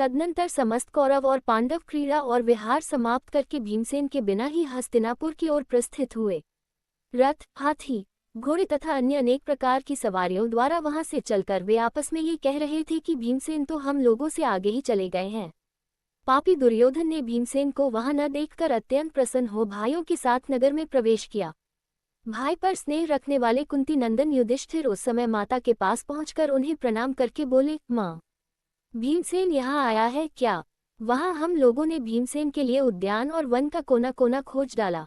तदनंतर समस्त कौरव और पांडव क्रीड़ा और विहार समाप्त करके भीमसेन के बिना ही हस्तिनापुर की ओर प्रस्थित हुए। रथ, हाथी, घोड़े तथा अन्य अनेक प्रकार की सवारियों द्वारा वहां से चलकर वे आपस में ये कह रहे थे कि भीमसेन तो हम लोगों से आगे ही चले गए हैं। पापी दुर्योधन ने भीमसेन को वहां न देखकर अत्यंत प्रसन्न हो भाइयों के साथ नगर में प्रवेश किया। भाई पर स्नेह रखने वाले कुंती नंदन युधिष्ठिर उस समय माता के पास पहुंचकर उन्हें प्रणाम करके बोले, माँ, भीमसेन यहाँ आया है क्या? वहां हम लोगों ने भीमसेन के लिए उद्यान और वन का कोना कोना खोज डाला,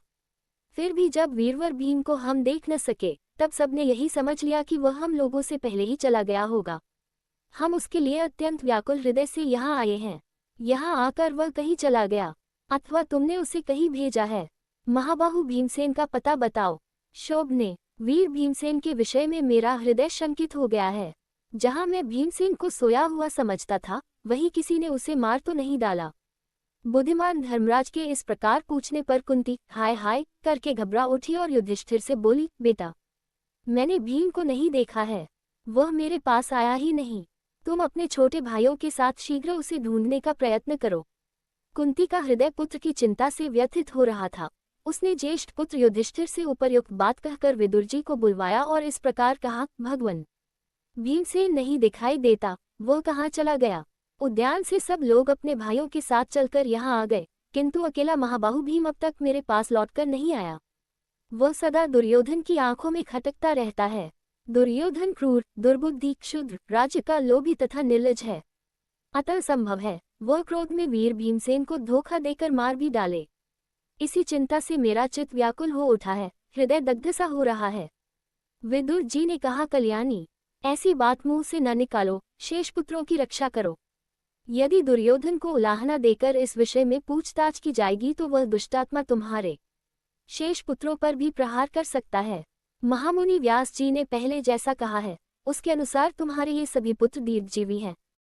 फिर भी जब वीरवर भीम को हम देख न सके तब सबने यही समझ लिया कि वह हम लोगों से पहले ही चला गया होगा। हम उसके लिए अत्यंत व्याकुल हृदय से यहाँ आए हैं। यहाँ आकर वह कहीं चला गया अथवा तुमने उसे कहीं भेजा है? महाबाहु भीमसेन का पता बताओ। शोभने, वीर भीमसेन के विषय में मेरा हृदय शंकित हो गया है। जहाँ मैं भीमसेन को सोया हुआ समझता था वहीं किसी ने उसे मार तो नहीं डाला। बुद्धिमान धर्मराज के इस प्रकार पूछने पर कुंती हाय हाय करके घबरा उठी और युधिष्ठिर से बोली, बेटा, मैंने भीम को नहीं देखा है, वह मेरे पास आया ही नहीं। तुम अपने छोटे भाइयों के साथ शीघ्र उसे ढूंढने का प्रयत्न करो। कुंती का हृदय पुत्र की चिंता से व्यथित हो रहा था। उसने ज्येष्ठ पुत्र युधिष्ठिर से उपर्युक्त बात कहकर विदुर जी को बुलवाया और इस प्रकार कहा, भगवन, भीमसेन नहीं दिखाई देता, वह कहाँ चला गया? उद्यान से सब लोग अपने भाइयों के साथ चलकर यहाँ आ गए, किंतु अकेला महाबाहु भीम अब तक मेरे पास लौटकर नहीं आया। वह सदा दुर्योधन की आंखों में खटकता रहता है। दुर्योधन क्रूर, दुर्बुद्धि, क्षुद्र, राज्य का लोभी तथा निर्लज है। अतः संभव है वह क्रोध में वीर भीमसेन को धोखा देकर मार भी डाले। इसी चिंता से मेरा चित्त व्याकुल हो उठा है, हृदय दग्ध सा हो रहा है। विदुर जी ने कहा, कल्याणी, ऐसी बात मुंह से न निकालो, शेष पुत्रों की रक्षा करो। यदि दुर्योधन को उलाहना देकर इस विषय में पूछताछ की जाएगी तो वह दुष्टात्मा तुम्हारे शेष पुत्रों पर भी प्रहार कर सकता है। महामुनि व्यास जी ने पहले जैसा कहा है उसके अनुसार तुम्हारे ये सभी पुत्र दीर्घजीवी हैं।